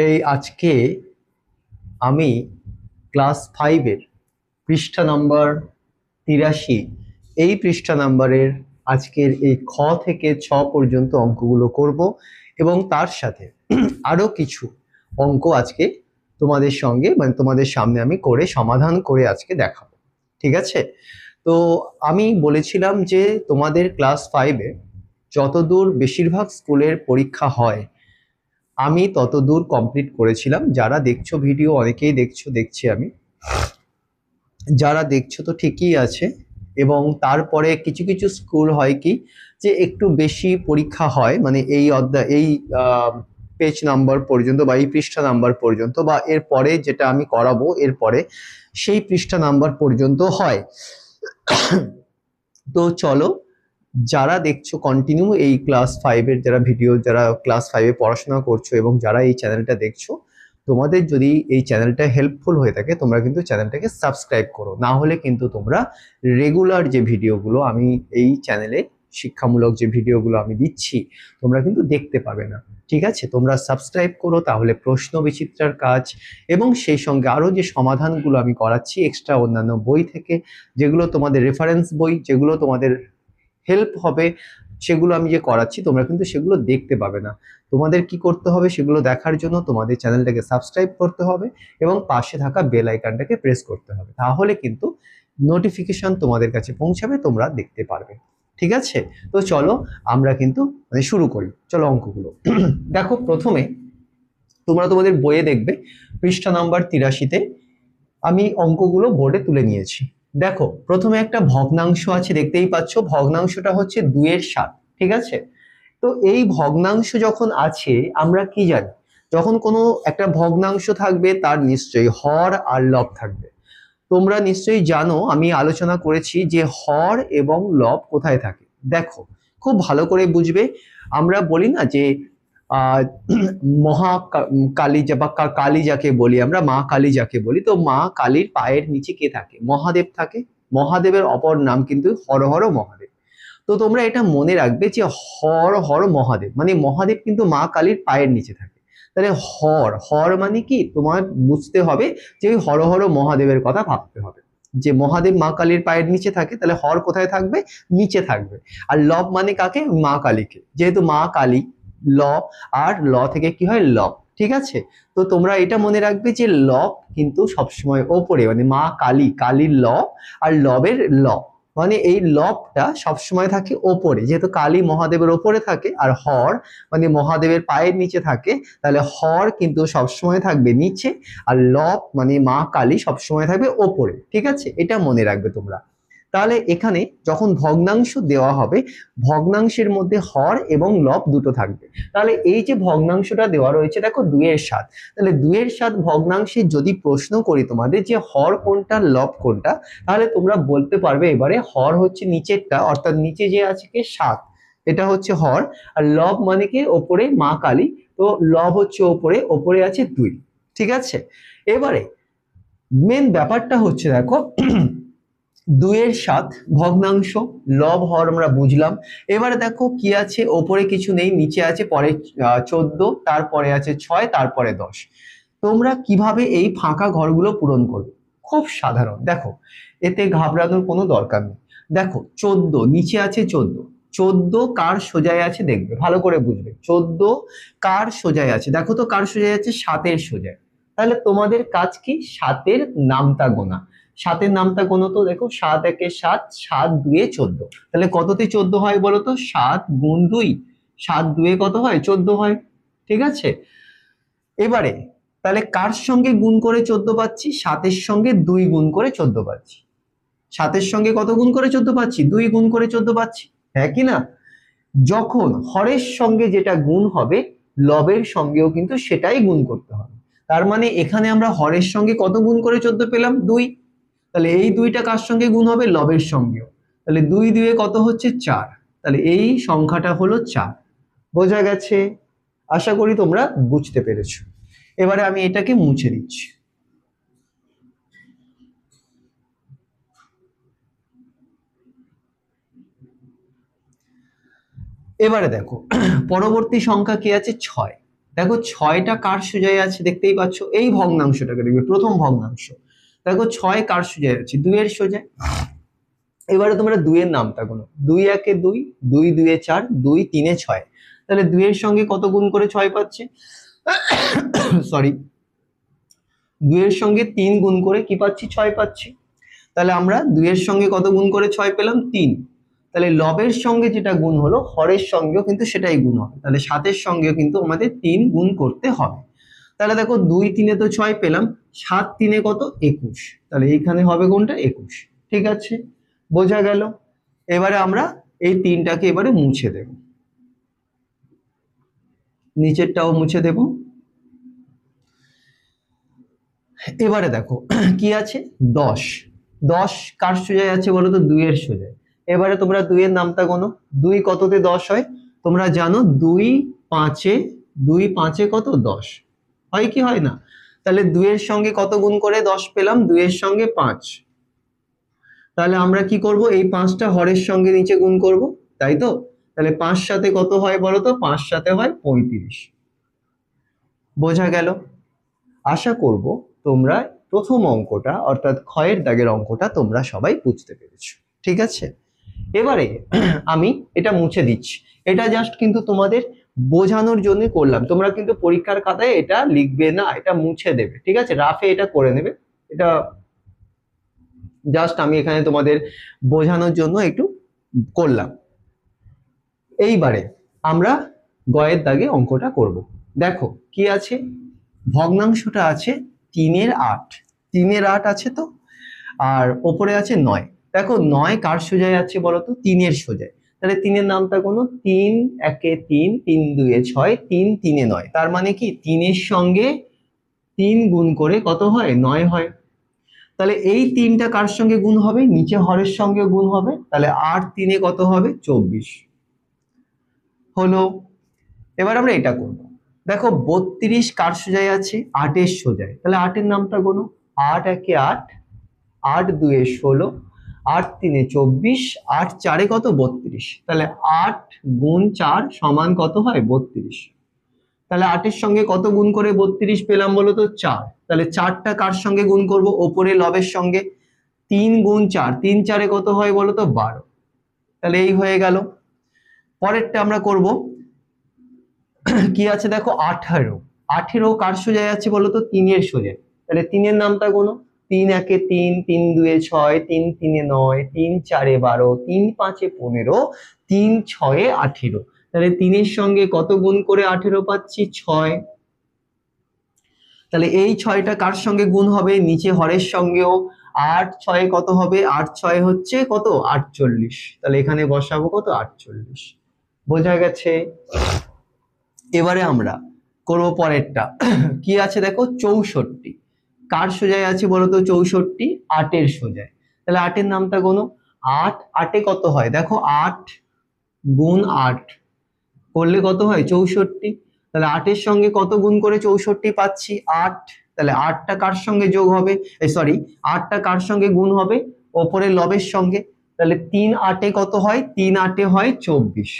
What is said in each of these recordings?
এই আজকে আমি ক্লাস 5-এর পৃষ্ঠা নাম্বার 83 এই পৃষ্ঠা নাম্বারের আজকের এই খ থেকে ছ পর্যন্ত অঙ্কগুলো করব এবং তার সাথে আরো কিছু অঙ্ক আজকে তোমাদের সঙ্গে তোমাদের সামনে আমি করে সমাধান করে আজকে দেখাবো। ঠিক আছে? তো আমি বলেছিলাম যে তোমাদের ক্লাস 5-এ যতদূর বেশিরভাগ স্কুলের পরীক্ষা হয় আমি ততদূর কমপ্লিট করেছিলাম। যারা দেখছো ভিডিও অনেকেই দেখছি আমি, যারা দেখছো তো ঠিকই আছে। এবং তারপরে কিছু কিছু স্কুল হয় কি যে একটু বেশি পরীক্ষা হয়, মানে এই অধ্যায় এই পেজ নাম্বার পর্যন্ত বা এই পৃষ্ঠা নাম্বার পর্যন্ত বা এর পরে যেটা আমি করাবো এরপরে সেই পৃষ্ঠা নাম্বার পর্যন্ত হয়। তো চলো, যারা দেখছো কন্টিনিউ এই ক্লাস 5-এর যারা ভিডিও, যারা ক্লাস 5-এ পড়াশোনা করছো এবং যারা এই চ্যানেলটা দেখছো, তোমাদের যদি এই চ্যানেলটা হেল্পফুল হয়ে থাকে তোমরা কিন্তু চ্যানেলটাকে সাবস্ক্রাইব করো, না হলে কিন্তু তোমরা রেগুলার যে ভিডিওগুলো আমি এই চ্যানেলে শিক্ষামূলক যে ভিডিওগুলো আমি দিচ্ছি তোমরা কিন্তু দেখতে পাবে না। ঠিক আছে? তোমরা সাবস্ক্রাইব করো, তাহলে প্রশ্ন বিচিত্রার কাজ এবং সেই সঙ্গে আরো যে সমাধানগুলো আমি করাচ্ছি এক্সট্রা অন্যান্য বই থেকে, যেগুলো তোমাদের রেফারেন্স বই, যেগুলো তোমাদের হেল্প হবে, সেগুলো আমি যে করাচ্ছি তোমরা কিন্তু সেগুলো দেখতে পাবে না। তোমাদের কি করতে হবে সেগুলো দেখার জন্য তোমাদের চ্যানেলটাকে সাবস্ক্রাইব করতে হবে এবং পাশে থাকা বেল আইকনটাকে প্রেস করতে হবে, তাহলে কিন্তু নোটিফিকেশন তোমাদের কাছে পৌঁছাবে, তোমরা দেখতে পারবে। ঠিক আছে? তো চলো আমরা কিন্তু শুরু করি। চলো অঙ্কগুলো দেখো। প্রথমে তোমরা তোমাদের বইয়ে দেখবে পৃষ্ঠা নাম্বার 83-তে আমি অঙ্কগুলো বোর্ডে তুলে নিয়েছি। দেখো প্রথমে একটা ভগ্নাংশ আছে, দেখতেই পাচ্ছ ভগ্নাংশটা হচ্ছে 2/7। ঠিক আছে? তো এই ভগ্নাংশ যখন আছে আমরা কি জানি, যখন কোনো একটা ভগ্নাংশ থাকবে তার নিশ্চয়ই হর আর লব থাকবে। তোমরা নিশ্চয়ই জানো, আমি আলোচনা করেছি যে হর এবং লব কোথায় থাকে। দেখো খুব ভালো করে বুঝবে। আমরা বলি না যে আহ মহা কালী বা কালী যাকে বলি আমরা, মা কালী যাকে বলি, তো মা কালীর পায়ের নিচে কে থাকে? মহাদেব থাকে। মহাদেবের অপর নাম কিন্তু হর হর মহাদেব। তো তোমরা এটা মনে রাখবে যে হর হর মহাদেব মানে মহাদেব কিন্তু মা কালীর পায়ের নিচে থাকে। তাহলে হর হর মানে কি তোমার বুঝতে হবে যে হর হর মহাদেবের কথা ভাবতে হবে, যে মহাদেব মা কালীর পায়ের নিচে থাকে, তাহলে হর কোথায় থাকবে? নিচে থাকবে। আর লব মানে কাকে? মা কালীকে, যেহেতু মা কালী ল, আর ল থেকে কি হয়? লব। ঠিক আছে? তো তোমরা এটা মনে রাখবে যে লব কিন্তু সবসময় ওপরে, মানে মা কালী, কালীর ল আর লবের ল, মানে এই লবটা সবসময় থাকে ওপরে, যেহেতু কালী মহাদেবের ওপরে থাকে আর হর মানে মহাদেবের পায়ের নিচে থাকে, তাহলে হর কিন্তু সবসময় থাকবে নিচে আর লব মানে মা কালী সবসময় থাকবে ওপরে। ঠিক আছে? এটা মনে রাখবে তোমরা। তাহলে এখানে যখন ভগ্নাংশ দেওয়া হবে ভগ্নাংশের মধ্যে হর এবং লব দুটো থাকবে। তাহলে এই যে ভগ্নাংশটা দেওয়া রয়েছে দেখো 2/7, তাহলে 2/7 ভগ্নাংশে যদি প্রশ্ন করি তোমাদের যে হর কোনটা লব কোনটা, তাহলে তোমরা বলতে পারবে এবারে হর হচ্ছে নিচেরটা, অর্থাৎ নিচে যে আছে কি 7, এটা হচ্ছে হর। আর লব মানে কি ওপরে মা কালী, তো লব হচ্ছে ওপরে, ওপরে আছে 2। ঠিক আছে? এবারে মেন ব্যাপারটা হচ্ছে দেখো 2/7 ভগ্নাংশ, লব হর আমরা বুঝলাম। এবারে দেখো কি আছে, ওপরে কিছু নেই, নিচে আছে পরে 14, তারপরে আছে 6, তারপরে 10। তোমরা কিভাবে এই ফাঁকা ঘরগুলো পূরণ করবে? খুব সাধারণ। দেখো এতে ঘাবড়ানোর কোনো দরকার নেই। দেখো 14 নিচে আছে 14, 14 কার সোজায় আছে দেখবে, ভালো করে বুঝবে। 14 কার সোজায় আছে? দেখো তো কার সোজায় আছে? 7-এর সোজায়। তাহলে তোমাদের কাজ কি? 7-এর নামতা গোনা। 7-এর নামতা গোনা, তো দেখো 7 একে 7, 7 2 14। তাহলে কততে 14 হয় বলো তো? 7 গুণ 2, 7 2 কত হয়? 14 হয়। ঠিক আছে? এবারে তাহলে কার সঙ্গে গুণ করে 14 পাচ্ছি? 7-এর সঙ্গে 2 গুণ করে 14 পাচ্ছি। 7-এর সঙ্গে কত গুণ করে 14 পাচ্ছি? 2 গুণ করে 14 পাচ্ছি। হ্যাঁ কি না? যখন হরের সঙ্গে যেটা গুণ হবে লবের সঙ্গেও কিন্তু সেটাই গুণ করতে হবে। তার মানে এখানে আমরা হরের সঙ্গে কত গুণ করে 14 পেলাম? 2। তাহলে এই 2টা কার সঙ্গে গুণ হবে? লবের সঙ্গেও। তাহলে 2 2 কত হচ্ছে? 4। তাহলে এই সংখ্যাটা হলো 4। বোঝা গেছে? আশা করি তোমরা বুঝতে পেরেছো। এবারে আমি এটাকে মুছে দিচ্ছি। এবারে দেখো পরবর্তী সংখ্যা কি আছে? 6। দেখো 6টা কার সোজায় আছে দেখতেই পাচ্ছ, এই ভগ্নাংশটাকে দেখবে প্রথম ভগ্নাংশ। দেখো 6 কার সোজায় আছে, 2 এর সোজায়। এবারে তোমরা 2 এর নামটা গুনো, 2 একে 2, 2 2 এ 4, 2 3 এ 6। তাহলে 2 এর সঙ্গে কত গুণ করে 6 পাচ্ছে, সরি 2 এর সঙ্গে 3 গুণ করে কি পাচ্ছি 6 পাচ্ছি। তাহলে আমরা 2 এর সঙ্গে কত গুণ করে 6 পেলাম 3। তাহলে লবের সঙ্গে যেটা গুণ হলো হরের সঙ্গেও কিন্তু সেটাই গুণ হবে, তাহলে 7 সঙ্গেও কিন্তু আমাদের 3 গুণ করতে হবে। তাহলে দেখো 2 3 এ তো 6 পেলাম, 7 3 কত 21, তাহলে এইখানে হবে কোনটা 21। ঠিক আছে, বোঝা গেল। এবারে আমরা এই 3টাকে এবারে মুছে দেব, নিচেরটাও মুছে দেব। এবারে দেখো কি আছে 10, 10 কার সোজায় আছে বলো তো 2 এর সোজায়। এবারে তোমরা 2 এর নামটা গোনো, 2 কততে 10 হয় তোমরা জানো, 2 5 এ কত 10 হয় কি হয় না। তাহলে 2 এর সঙ্গে কত গুণ করে 10 পেলাম, 2 এর সঙ্গে 5। তাহলে আমরা কি করব, এই 5টা হরের সঙ্গে নিচে গুণ করব, তাই তো। তাহলে 5 সাথে কত হয় বলো তো, 5 সাথে হয় 35। বোঝা গেল। আশা করব তোমরা প্রথম অঙ্কটা অর্থাৎ ক্ষয়ের দাগের অঙ্কটা তোমরা সবাই বুঝতে পেরেছো। ঠিক আছে, এবারে আমি এটা মুছে দিচ্ছি, এটা জাস্ট কিন্তু তোমাদের বোঝানোর জন্য করলাম, তোমরা কিন্তু পরীক্ষার খাতায় এটা লিখবে না, এটা মুছে দেবে। ঠিক আছে, রাফে এটা করে নেবে, এটা জাস্ট আমি এখানে তোমাদের বোঝানোর জন্য একটু করলাম। এইবারে আমরা গয়ের দাগে অঙ্কটা করব। দেখো কি আছে, ভগ্নাংশটা আছে 3 এর 8, 3 এর 8 আছে তো, আর ওপরে আছে 9। দেখো 9 কার সোজায় আছে বলো তো, 3 এর সোজায়। তাহলে 3 এর নামটা কোনো, 3 একে 3, 3 2 এ 6, 3 3 এ 9। তার মানে কি 3 এর সঙ্গে 3 গুণ করে কত হয় 9 হয়। তাহলে এই 3টা কার সঙ্গে গুণ হবে, নিচে হরের সঙ্গে গুণ হবে, তাহলে 8 3 এ কত হবে 24 হলো। এবার আমরা এটা করব। দেখো 32 কার সোজায় আছে 8 এর সোজায়, তাহলে 8 এর নামটা গোনো, 8 একে 8, 8 2 এ 16, 8 3 এ 24, 8 4 এ কত 32। তাহলে 8 গুণ 4 সমান কত হয় 32। তাহলে 8 এর সঙ্গে কত গুণ করে 32 পেলাম বলো তো 4। তাহলে 4টা কার সঙ্গে গুণ করব, ওপরে লবের সঙ্গে। 3 গুণ 4, 3 4 এ কত হয় বলো তো 12। তাহলে এই হয়ে গেল। পরেরটা আমরা করব, কি আছে দেখো 18, 18 কার সোজায় আছে বলো তো 3 এর সোজায়। তাহলে 3 এর নামটা গোনো, 3 একে 3, 3 2 এ 6, 3 3 এ 9, 3 4 এ 12, 3 5 এ 15, 3 6 এ 18। তাহলে 3 এর সঙ্গে কত গুণ করে 18 পাচ্ছি 6। তাহলে এই 6টা কার সঙ্গে গুণ হবে, নিচে হরের সঙ্গেও। 8 6 কত হবে, 8 6 হচ্ছে কত 48। তাহলে এখানে বসাবো কত 48। বোঝা গেছে। এবারে আমরা করব পরেরটা, কি আছে দেখো 64 কার সোজায় আছে বলতো 64, 8 এর সোজায়। তাহলে 8 এর নামটা গোনো, 8 8 এ কত হয় দেখো, 8 গুণ 8 করলে কত হয় 64। তাহলে 8 এর সঙ্গে কত গুণ করে 64 পাচ্ছি 8। তাহলে 8টা কার সঙ্গে যোগ হবে, সরি 8টা কার সঙ্গে গুণ হবে, ওপরে লবের সঙ্গে। তাহলে 3 8 এ কত হয়, 3 8 এ হয় 24।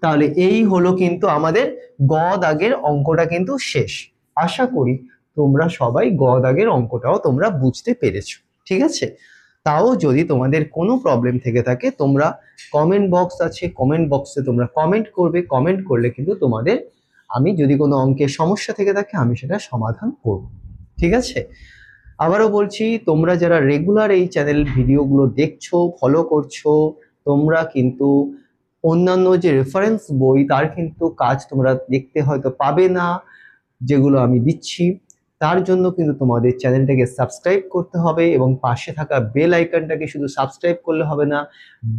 তাহলে এই হলো কিন্তু আমাদের গ দাগের অঙ্কটা কিন্তু শেষ। আশা করি তোমরা সবাই গ দাগের অঙ্কটাও তোমরা বুঝতে পেরেছো। ঠিক আছে, তাও যদি তোমাদের কোনো প্রবলেম থেকে থাকে তোমরা কমেন্ট বক্স আছে, কমেন্ট বক্সে তোমরা কমেন্ট করবে, কমেন্ট করলে কিন্তু তোমাদের আমি যদি কোনো অঙ্কের সমস্যা থেকে থাকে আমি সেটা সমাধান করব। ঠিক আছে, আবারও বলছি তোমরা যারা রেগুলার এই চ্যানেল ভিডিওগুলো দেখছো, ফলো করছো, তোমরা কিন্তু অন্যান্য যে রেফারেন্স বই তার কিন্তু কাজ তোমরা দেখতে হয়তো পাবে না যেগুলো আমি দিচ্ছি। তার জন্য কিন্তু তোমাদের চ্যানেলটাকে সাবস্ক্রাইব করতে হবে এবং পাশে থাকা বেল আইকনটাকে শুধু সাবস্ক্রাইব করলে হবে না,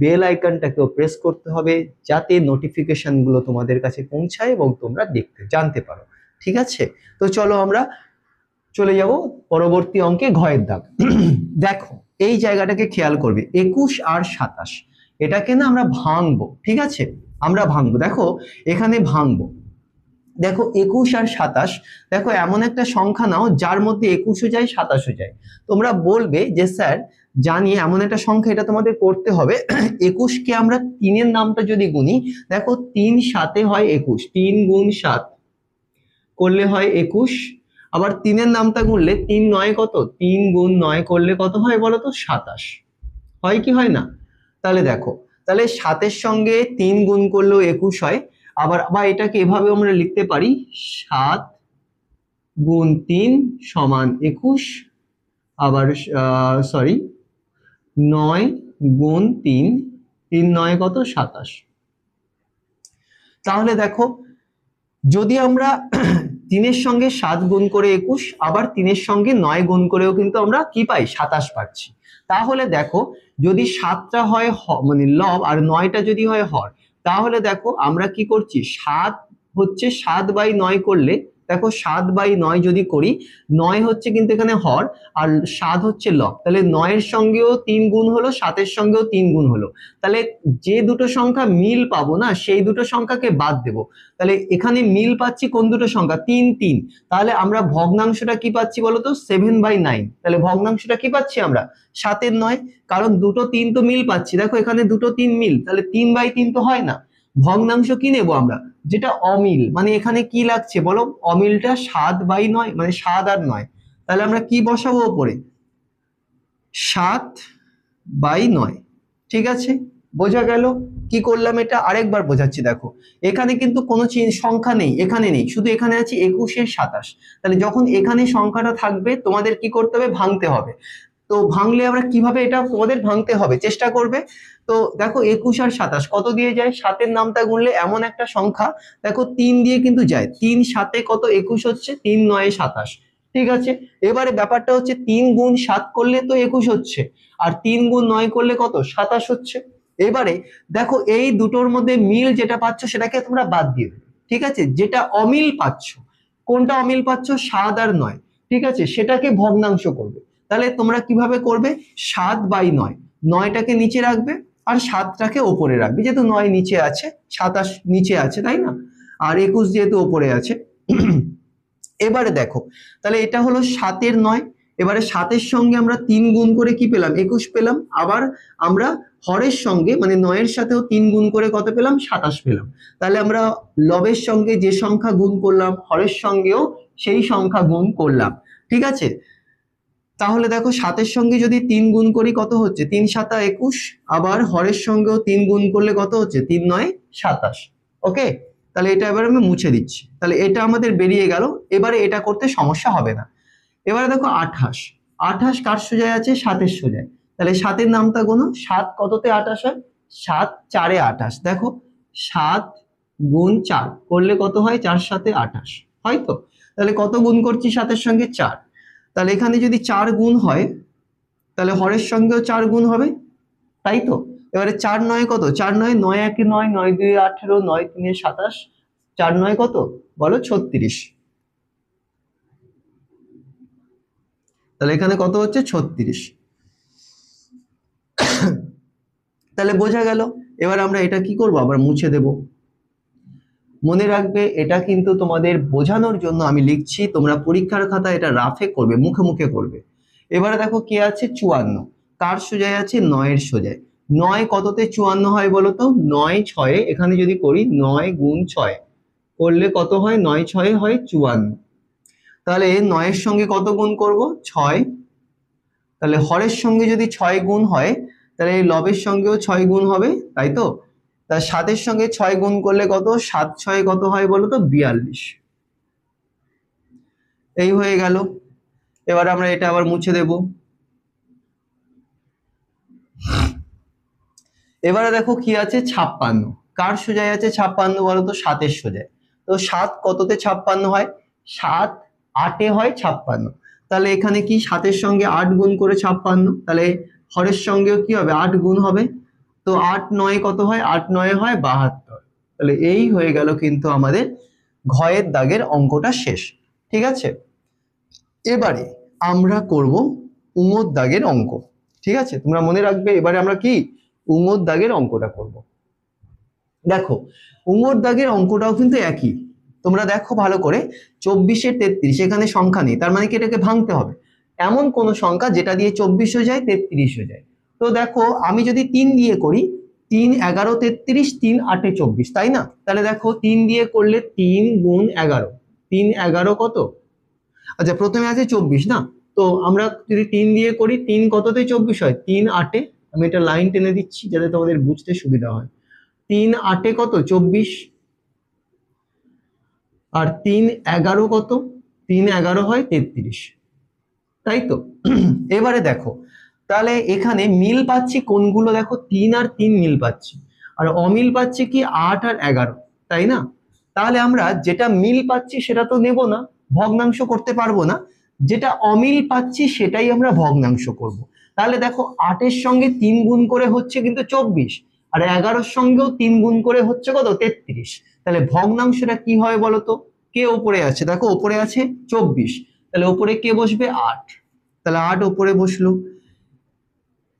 বেল আইকনটাকেও প্রেস করতে হবে যাতে নোটিফিকেশনগুলো তোমাদের কাছে পৌঁছায় এবং তোমরা দেখতে জানতে পারো। ঠিক আছে, তো চলো আমরা চলে যাব পরবর্তী অঙ্কে ঘয়ের দাগ। দেখো এই জায়গাটাকে খেয়াল করবে, 21 আর 27 এটাকে না আমরা ভাঙবো। ঠিক আছে, আমরা ভাঙবো, দেখো এখানে ভাঙবো। দেখো 21 আর 27, দেখো এমন একটা সংখ্যা নাও যার মধ্যে 21ও যায় 27ও যায়। তোমরা বলবে যে স্যার জানি এমন একটা সংখ্যা, এটা তোমাদের করতে হবে। 21কে আমরা 3-এর নামটা যদি গুনি, দেখো 3 7 হয় 21, 3 গুণ 7 করলে হয় 21। আবার 3-এর নামটা গুনলে 3 9 কত, 3 গুণ 9 করলে কত হয় বলো তো 27, হয় কি হয় না? তাহলে দেখো, তাহলে 7-এর সঙ্গে 3 গুণ করলেও 21 হয়। আবার বা এটাকে এভাবে আমরা লিখতে পারি 7 গুণ 3 সমান 21। আবার সরি 9 গুণ 3, 3 9 কত 27। তাহলে দেখো, যদি আমরা 3-এর সঙ্গে 7 গুণ করে 21, আবার 3-এর সঙ্গে 9 গুণ করেও কিন্তু আমরা কি পাই 27 পাচ্ছি। তাহলে দেখো, যদি 7টা হয় মানে লব আর 9টা যদি হয় হর, তাহলে দেখো আমরা কি করছি, 7 হচ্ছে 7/9 করলে, দেখো 7/9 যদি করি, 9 হচ্ছে কিন্তু এখানে হর আর 7 হচ্ছে লব, তাহলে 9-এর সঙ্গেও 3 গুণ হলো, 7-এর সঙ্গেও 3 গুণ হলো। তাহলে যে দুটো সংখ্যা মিল পাবো না, সেই দুটো সংখ্যাকে বাদ দেবো। তাহলে এখানে মিল পাচ্ছি কোন দুটো সংখ্যা, 3 3। তাহলে আমরা ভগ্নাংশটা কি পাচ্ছি বলতো 7/9। তাহলে ভগ্নাংশটা কি পাচ্ছি আমরা 7-এর 9, কারণ দুটো 3 তো মিল পাচ্ছি। দেখো এখানে দুটো 3 মিল, তাহলে 3/3 তো হয় না। ভগ্নাংশ কি নেব আমরা, যেটা অমিল, মানে এখানে কি লাগছে বলো, অমিলটা 7/9, মানে 7 আর 9। তাহলে আমরা কি বসাবো উপরে, 7/9। ঠিক আছে, বোঝা গেল কি করলাম? এটা আরেকবার বোঝাচ্ছি। দেখো এখানে কিন্তু কোনো সংখ্যা নেই, এখানে নেই, শুধু এখানে আছে 21-এর 27। তাহলে যখন এখানে সংখ্যাটা থাকবে তোমাদের কি করতে হবে, ভাঙতে হবে। তো ভাঙলে আমরা কিভাবে, এটা তোমাদের ভাঙতে হবে, চেষ্টা করবে। তো দেখো 21 আর 27 কত দিয়ে যায়, 7-এর নামটা গুনলে এমন একটা সংখ্যা, দেখো 3 দিয়ে কিন্তু যায়, 3 7 কত 21 হচ্ছে, 3 9 27। ঠিক আছে, এবারে ব্যাপারটা হচ্ছে 3 গুণ 7 করলে তো 21 হচ্ছে, আর 3 গুণ 9 করলে কত 27 হচ্ছে। এবারে দেখো এই দুটোর মধ্যে মিল যেটা পাচ্ছ সেটাকে তোমরা বাদ দিয়ে দেবে। ঠিক আছে, যেটা অমিল পাচ্ছ, কোনটা অমিল পাচ্ছ, 7 আর 9। ঠিক আছে, সেটাকে ভগ্নাংশ করবে। তাহলে তোমরা কিভাবে করবে, 7/9, 9টাকে নিচে রাখবে আর 7টাকে ওপরে রাখবে, যেহেতু 9 নিচে আছে, 27 নিচে আছে, তাই না? আর 21 যেহেতু ওপরে আছে। এবারে দেখো, তাহলে এটা হলো 7-এর 9। এবারে 7-এর সঙ্গে আমরা 3 গুণ করে কি পেলাম, 21 পেলাম। আবার আমরা হরের সঙ্গে মানে 9-এর সাথেও 3 গুণ করে কত পেলাম, 27 পেলাম। তাহলে আমরা লবের সঙ্গে যে সংখ্যা গুণ করলাম, হরের সঙ্গেও সেই সংখ্যা গুণ করলাম। ঠিক আছে, তাহলে দেখো 7-এর সঙ্গে যদি 3 গুণ করি কত হচ্ছে, 3 7 21। আবার হরের সঙ্গেও 3 গুণ করলে কত হচ্ছে, 3 9 27। ওকে, তাহলে এটা এবার আমি মুছে দিচ্ছি। তাহলে এটা আমাদের বেরিয়ে গেল। এবারে এটা করতে সমস্যা হবে না। এবারে দেখো 28, 28 কার সোজায় আছে, 7-এর সোজায়। তাহলে 7-এর নামটা গোনো, 7 কততে 28 হয়, 7 4 এ 28। দেখো 7 গুণ 4 করলে কত হয়, 4 7 28 হয় তো। তাহলে কত গুণ করছি 7-এর সঙ্গে, 4। তাহলে এখানে যদি 4 গুণ হয়, তাহলে হরের সঙ্গেও 4 গুণ হবে, তাই তো। এবারে 4 9 কত, 4 9 9 1 9, 9 2 18, 9 3 27, 4 9 কত বলো 36। তাহলে এখানে কত হচ্ছে 36। তাহলে বোঝা গেল। এবার আমরা এটা কি করব, আবার মুছে দেব। মনে রাখবে এটা কিন্তু তোমাদের বোঝানোর জন্য আমি লিখছি, তোমরা পরীক্ষার খাতা এটা রাফে করবে, মুখে মুখে করবে। এবারে দেখো কি আছে 54, কার সোজায় আছে, 9-এর সোজায়। 9 কততে 54 হয় বলো তো, 9 6, এখানে যদি করি 9 গুণ 6 করলে কত হয়, 9 6 হয় 54। তাহলে 9-এর সঙ্গে কত গুণ করব, 6। তাহলে হরের সঙ্গে যদি 6 গুণ হয়, তাহলে এই লবের সঙ্গেও 6 গুণ হবে, তাই তো। তা 7-এর সঙ্গে 6 গুণ করলে কত, 7 6 কত হয় বলো তো 42। এই হয়ে গেল। এবার আমরা এটা আবার মুছে দেব। এবারে দেখো কি আছে 56, কার সোজায় আছে 56 বলো তো, 7-এর সোজায়। তো 7 কততে 56 হয়, 7 8 হয় 56। তাহলে এখানে কি 7-এর সঙ্গে 8 গুণ করে 56, তাহলে হরের সঙ্গেও কি হবে 8 গুণ হবে। তো 8 9 কত হয়, 8 9 হয় 72। তাহলে এই হয়ে গেল কিন্তু আমাদের ঘয়ের দাগের অঙ্কটা শেষ। ঠিক আছে, এবারে আমরা করব উঙোর দাগের অঙ্ক। ঠিক আছে, তোমরা মনে রাখবে, এবারে আমরা কি উঙোর দাগের অঙ্কটা করব। দেখো উঙোর দাগের অঙ্কটাও কিন্তু একই। তোমরা দেখো ভালো করে, 24-এর 33, এখানে সংখ্যা নেই, তার মানে কি এটাকে ভাঙতে হবে। এমন কোন সংখ্যা যেটা দিয়ে 24 হয়ে যায় 33 হয়ে যায়। তো দেখো আমি যদি 3 দিয়ে করি, 3 11 33, 3 8 24, তাই না? তাহলে দেখো 3 দিয়ে করলে 3 গুণ 11, 3 11 কত? আচ্ছা প্রথমে আছে 24 না, তো আমরা যদি 3 দিয়ে করি 3 কততে 24 হয়? 3 8 আমি এটা লাইন টেনে দিচ্ছি যাতে তোমাদের বুঝতে সুবিধা হয়। 3 8 কত? 24। আর 3 11 কত? 3 11 হয় 33, তাই তো? এবারে দেখো তাহলে এখানে মিল পাচ্ছি কোনগুলো, দেখো 3 আর 3 মিল পাচ্ছি, আর অমিল পাচ্ছি কি 8 আর 11, তাই না? তাহলে আমরা যেটা মিল পাচ্ছি সেটা তো নেব না, ভগ্নাংশ করতে পারবো না, যেটা অমিল পাচ্ছি সেটাই আমরা ভগ্নাংশ করব। তাহলে দেখো 8 এর সঙ্গে 3 গুণ করে হচ্ছে কিন্তু 24, আর 11 এর সঙ্গেও 3 গুণ করে হচ্ছে কত? 33। তাহলে ভগ্নাংশটা কি হয় বলো তো? কে উপরে আছে? দেখো উপরে আছে 24, তাহলে উপরে কে বসবে? 8, তাহলে 8 উপরে বসলো।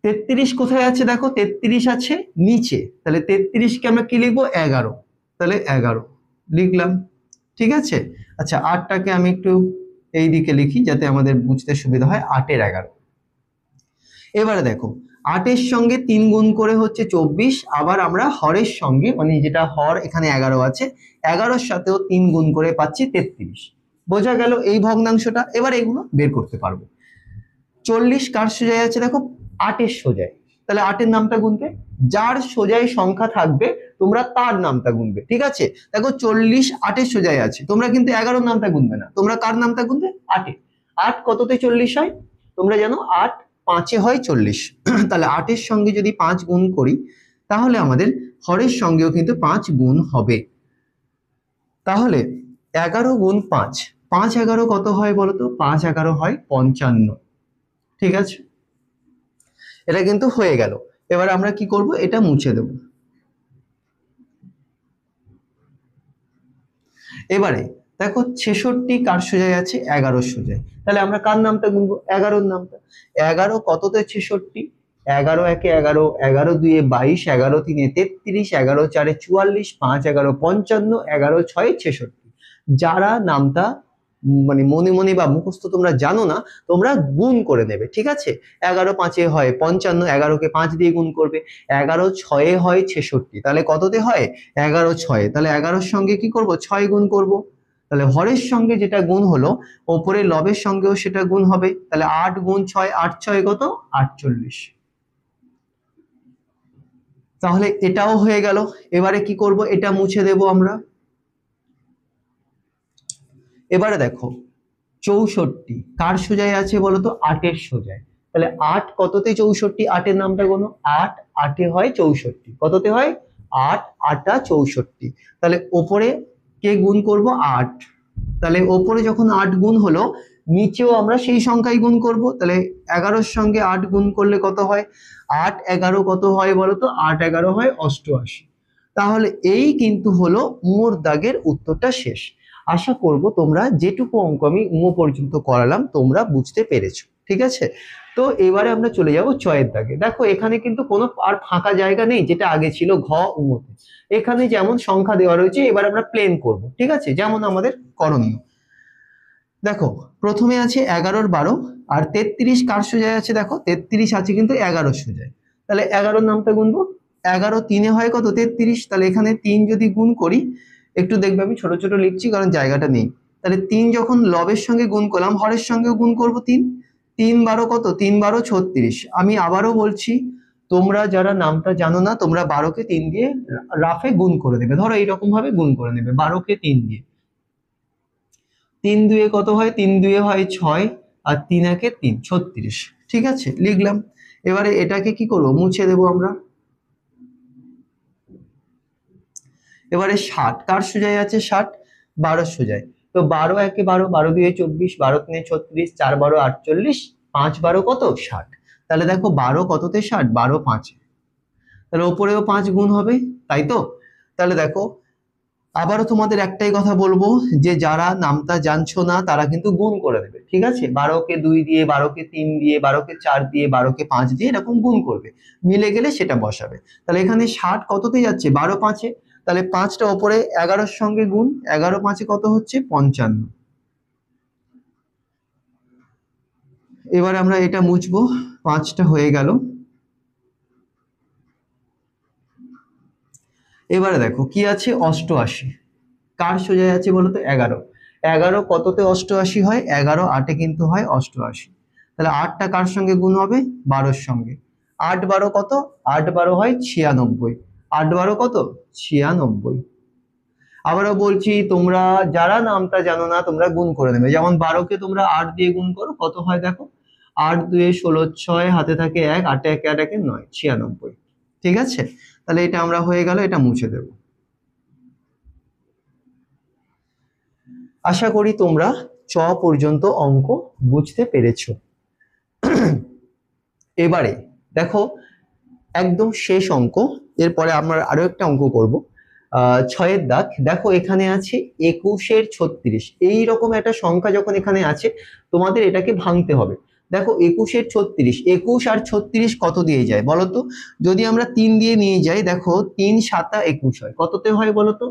33 কোথায় আছে? দেখো 33 আছে নিচে, তাহলে 33 কে আমরা কি লিখবো? 11, তাহলে 11 লিখলাম, ঠিক আছে? আচ্ছা 8টাকে আমি একটু এই দিকে লিখি যাতে আমাদের বুঝতে সুবিধা হয়, 8 এর 11। এবারে দেখো 8 এর সঙ্গে 3 গুণ করে হচ্ছে 24, আবার আমরা হরের সঙ্গে মানে যেটা হর এখানে 11 আছে, 11 সাথেও 3 গুণ করে পাচ্ছি 33। বোঝা গেল এই ভগ্নাংশটা? এবার এগুলো বের করতে পারবো। 40 কার সোজায় আছে? দেখো 8 এর সোজায়, তাহলে 8 এর নামটা গুনবে, যার সোজায় সংখ্যা থাকবে তোমরা তার নামটা গুনবে, ঠিক আছে? দেখো 40 8 এর সোজায় আছে, তোমরা কিন্তু 11 নামটা গুনবে না, তোমরা কার নামটা গুনবে? 8 এর। 8 কততে 40 হয়? তোমরা জানো 8 5 এ হয় 40। তাহলে 8 এর সঙ্গে যদি 5 গুণ করি তাহলে আমাদের হরের সঙ্গেও কিন্তু 5 গুণ হবে। তাহলে 11 গুণ 5, 5 11 কত হয় বলতো? 5 11 হয় 55, ঠিক আছে? এটা কিন্তু হয়ে গেল। এবার আমরা কি করব? এটা মুছে দেব। এবারে দেখো 66 কার সোজায় আছে? 11 সোজায়, তাহলে আমরা কার নামটা গুনবো? 11 নামটা। 11 কততে 66? 11 একে 11, 11 দুয়ে 22, 11 তিনে 33, 11 চারে 44, 5 11 55, 11 ছয়ে 66। যারা নামটা মানে মনে মনে বা মুখস্থ তোমরা জানো না, তোমরা গুণ করে নেবে, ঠিক আছে? 11 5 হয় 55, 11 কে 5 দিয়ে গুণ করবে, 11 6 হয় 66, তাহলে কততে হয়? 11 6, তাহলে 11 এর সঙ্গে কি করব? 6 গুণ করব। তাহলে হরের সঙ্গে যেটা গুণ হলো ওপরে লবের সঙ্গেও সেটা গুণ হবে, তাহলে 8 গুণ 6, 8 6 কত? 48। তাহলে এটাও হয়ে গেল। এবারে কি করব? এটা মুছে দেব আমরা। এবারে দেখো 64 কার সোজায় আছে বলতো? 8 এর সোজায়, তাহলে 8 কততে 64? 8 এর নামটা গোনো, 8 8 এ হয় 64, কততে হয়? 8 8 64, তাহলে ওপরে কে গুণ করব? 8, তাহলে ওপরে যখন 8 গুণ হলো নিচেও আমরা সেই সংখ্যাই গুণ করব, তাহলে 11 এর সঙ্গে 8 গুণ করলে কত হয়? 8 11 কত হয় বলতো? 8 11 হয় 88। তাহলে এই কিন্তু হলো উমর দাগের উত্তরটা শেষ। আশা করব তোমরা যেটুকু অঙ্ক আমি পর্যন্ত করালাম তোমরা বুঝতে পেরেছো, ঠিক আছে? তো এবারে আমরা চলে যাব ছয়ের দাগে। দেখো এখানে কিন্তু কোনো আর ফাঁকা জায়গা নেই যেটা আগে ছিল ঘ উমতে, এখানে যেমন সংখ্যা দেওয়া রয়েছে এবার আমরা প্লেন করব, ঠিক আছে? যেমন আমাদের করণীয়। দেখো প্রথমে আছে 11 12, আর 33 কার সোজায় আছে? দেখো 33 আছে কিন্তু 11 সোজায়, তাহলে 11 নামটা গুনবো। 11 3 হয় কত? 33, তাহলে এখানে 3 যদি গুণ করি, একটু দেখবে আমি ছোট ছোট লিখছি কারণ জায়গাটা নেই, তাহলে 3 যখন লবের সঙ্গে গুণ করলাম হরের সঙ্গেও গুণ করব 3, 3 12 কত? 3 12 36। আমি আবারও বলছি তোমরা যারা নামটা জানো না তোমরা 12 কে 3 দিয়ে রাফে গুণ করে দেবে, ধরো এইরকম ভাবে গুণ করে নেবে 12 কে 3 দিয়ে। 3 2 কত হয়? 3 2 হয় 6, আর 3 1 3, 36, ঠিক আছে? লিখলাম। এবারে এটাকে কি করব? মুছে দেব আমরা। এবারে 60 কার সোজায় আছে? 60 12 সোজায়, তো 12 1 12, 12 2 24, 12 3 36, 4 12 48, 5 12 কত? 60। তাহলে দেখো 12 কততে 60? 12 5, তাহলে উপরেও 5 গুণ হবে, তাই তো? তাহলে দেখো আবারও তোমাদের একটাই কথা বলবো যে যারা নামটা জানছো না তারা কিন্তু গুণ করে দেবে, ঠিক আছে? 12 কে 2 দিয়ে, 12 কে 3 দিয়ে, 12 কে 4 দিয়ে, 12 কে 5 দিয়ে এরকম গুণ করবে, মিলে গেলে সেটা বসাবে। তাহলে এখানে 60 কততে যাচ্ছে? 12 5 এ, তাহলে 5টা উপরে 11 এর সঙ্গে গুণ, 11 5 কত হচ্ছে? 55। এবারে আমরা এটা মুছবো, 5টা হয়ে গেল। এবারে দেখো কি আছে, 88 কার সোজায় আছে বলো তো, 11। 11 কততে 88 হয়, 11 8-এ কিন্তু হয় 88। তাহলে 8টা কার সঙ্গে গুণ হবে, 12-র সঙ্গে। 8 12 কত, 8 12 হয় 96। 8 12 কত, 96। আবারও বলছি, তোমরা যারা নামটা জানো না তোমরা গুণ করে নেবে। যেমন 12কে তোমরা 8 দিয়ে গুণ করো, কত হয় দেখো, 8 2 16 6, হাতে থাকে 1, 8 1 8 1 9, 96। ঠিক আছে, তাহলে এটা আমরা হয়ে গেল, এটা মুছে দেব। আশা করি তোমরা চ পর্যন্ত অঙ্ক বুঝতে পেরেছো। এবারে দেখো একদম শেষ অঙ্ক, এরপরে আমরা আরো একটা অঙ্ক করব। 6-এর দাগ দেখো, এখানে আছে 21-এর 36। এইরকম একটা সংখ্যা যখন এখানে আছে, তোমাদের এটাকে ভাঙতে হবে। দেখো 21-এর 36, 21 আর 36 কত দিয়ে যায় বলো তো? যদি আমরা 3 দিয়ে নিয়ে যাই, দেখো 3 7 21 হয়, কততে হয় বলো তো?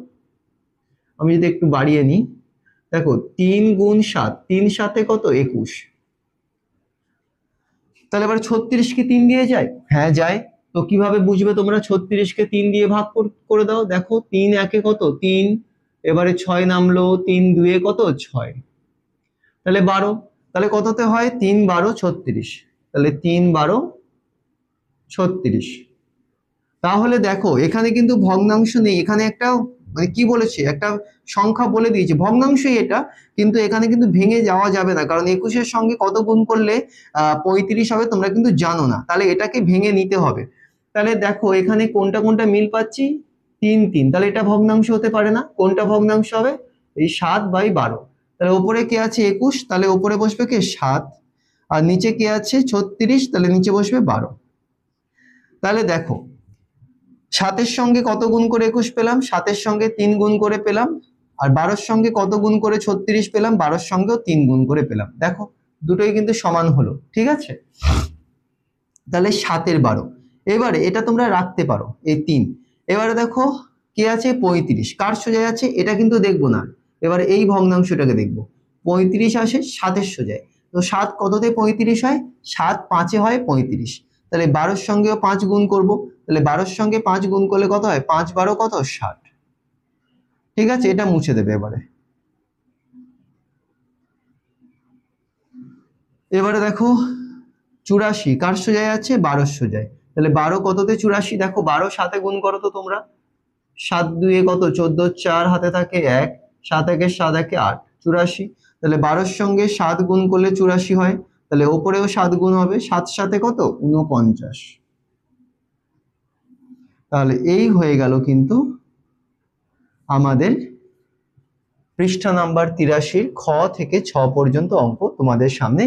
আমি যদি একটু বাড়িয়ে নিই, দেখো 3 গুণ 7, 3 7 কত, 21। তাহলে এবার 36 কি 3 দিয়ে যায়? হ্যাঁ যায়। তো কিভাবে বুঝবে তোমরা? 36 কে 3 দিয়ে ভাগ করে দাও। দেখো 3 1-এ কত, 3। এবারে 6 নামলো, 3 2-এ কত, 6। তাহলে 12। তাহলে কততে হয়, 3 12 36। তাহলে 3 12 36। তাহলে দেখো এখানে কিন্তু ভগ্নাংশ নেই, এখানে একটা মানে কি বলেছে, একটা সংখ্যা বলে দিয়েছে, ভগ্নাংশই এটা। কিন্তু এখানে কিন্তু ভেঙে যাওয়া যাবে না, কারণ 21-এর সঙ্গে কত গুণ করলে 35 হবে তোমরা কিন্তু জানো না, তাহলে এটাকে ভেঙে নিতে হবে। তাহলে দেখো এখানে কোনটা কোনটা মিল পাচ্ছি, 3 3, তাহলে এটা ভগ্নাংশ হতে পারে না। কোনটা ভগ্নাংশ হবে, এই 7/12। তাহলে উপরে কে আছে 21, তাহলে উপরে বসবে কে 7, আর নিচে কে আছে 36, তাহলে নিচে বসবে 12। তাহলে দেখো 7-এর সঙ্গে কত গুণ করে 21 পেলাম, 7-এর সঙ্গে 3 গুণ করে পেলাম। আর 12-র সঙ্গে কত গুণ করে 36 পেলাম, 12-র সঙ্গেও 3 গুণ করে পেলাম। দেখো দুটোই কিন্তু সমান হলো, ঠিক আছে। তাহলে 7-এর 12। এবারে এটা তোমরা রাখতে পারো, এই 3। এবারে দেখো কি আছে 35, কার সোজায় আছে এটা কিন্তু দেখবো না, এবারে এই ভগ্নাংশটাকে দেখবো। 35 আসে 7-এর সোজায়, তো 7 কততে 35 হয়, 7 5-এ হয় 35। তাহলে 12-র সঙ্গেও 5 গুণ করব, তাহলে 12-র সঙ্গে 5 গুণ করলে কত হয়, 5 12 কত, 60। ঠিক আছে, এটা মুছে দেবে এবারে। এবারে দেখো 84 কার সোজায় আছে, 12-র সোজায়। তাহলে 12 কততে 84, দেখো 12 7-এ গুণ করো তো তোমরা। 7 2-এ কত, 14 4, হাতে থাকে 1, 7 1 7 1 8, 84। তাহলে 12-র সঙ্গে 7 গুণ করলে 84 হয়, তাহলে ওপরেও 7 গুণ হবে, 7 7-এ কত, 49। তাহলে এই হয়ে গেল কিন্তু আমাদের পৃষ্ঠা নাম্বার 83 খ থেকে 6 পর্যন্ত অঙ্ক তোমাদের সামনে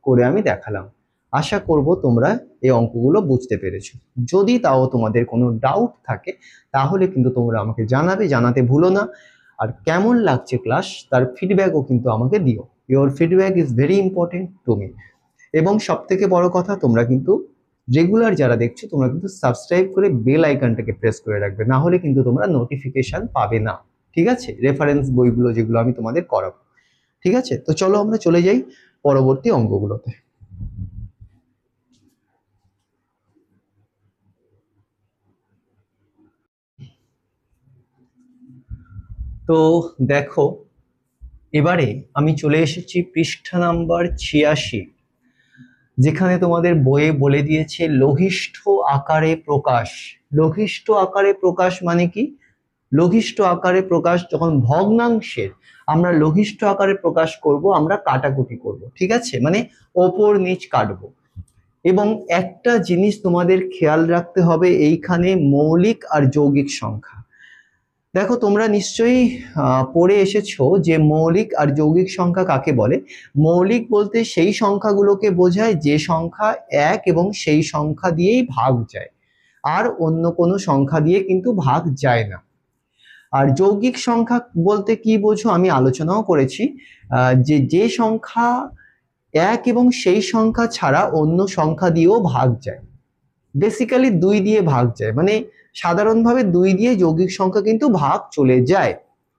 করে আমি দেখালাম। আশা করব তোমরা এই অঙ্কগুলো বুঝতে পেরেছো। যদি তাও তোমাদের কোনো ডাউট থাকে তাহলে কিন্তু তোমরা আমাকে জানাবে, জানাতে ভুলো না। আর কেমন লাগছে ক্লাস তার ফিডব্যাকও কিন্তু আমাকে দিও। Your feedback is very important to me. এবং সব থেকে বড় কথা, তোমরা কিন্তু রেগুলার যারা দেখছো তোমরা কিন্তু সাবস্ক্রাইব করে বেল আইকনটাকে প্রেস করে রাখবে, না হলে কিন্তু তোমরা নোটিফিকেশন পাবে না। ঠিক আছে, রেফারেন্স বইগুলো যেগুলো আমি তোমাদের করাবো। ঠিক আছে, তো চলো আমরা চলে যাই পরবর্তী অঙ্কগুলোতে। তো দেখো এবারে আমি চলে এসেছি পৃষ্ঠা নাম্বার 86, যেখানে তোমাদের বইয়ে বলে দিয়েছে লঘিষ্ঠ আকারে প্রকাশ। লঘিষ্ঠ আকারে প্রকাশ মানে কি? লঘিষ্ঠ আকারে প্রকাশ যখন ভগ্নাংশের আমরা লঘিষ্ঠ আকারে প্রকাশ করব, আমরা কাটাকুটি করব, ঠিক আছে, মানে ওপর নিচ কাটবো। এবং একটা জিনিস তোমাদের খেয়াল রাখতে হবে, এইখানে মৌলিক আর যৌগিক সংখ্যা। দেখো তোমরা নিশ্চয়ই পড়ে এসেছো যে মৌলিক আর যৌগিক সংখ্যা কাকে বলে। মৌলিক বলতে সেই সংখ্যাগুলোকে বোঝায় যে সংখ্যা এক এবং সেই সংখ্যা দিয়েই ভাগ যায়, আর অন্য কোনো সংখ্যা দিয়ে কিন্তু ভাগ যায় না। আর যৌগিক সংখ্যা বলতে কি বোঝো আমি আলোচনাও করেছি, যে সংখ্যা এক এবং সেই সংখ্যা ছাড়া অন্য সংখ্যা দিয়েও ভাগ যায়, বেসিক্যালি 2 দিয়ে ভাগ যায়, মানে সাধারণভাবে 2 দিয়ে যৌগিক সংখ্যা কিন্তু ভাগ চলে যায়,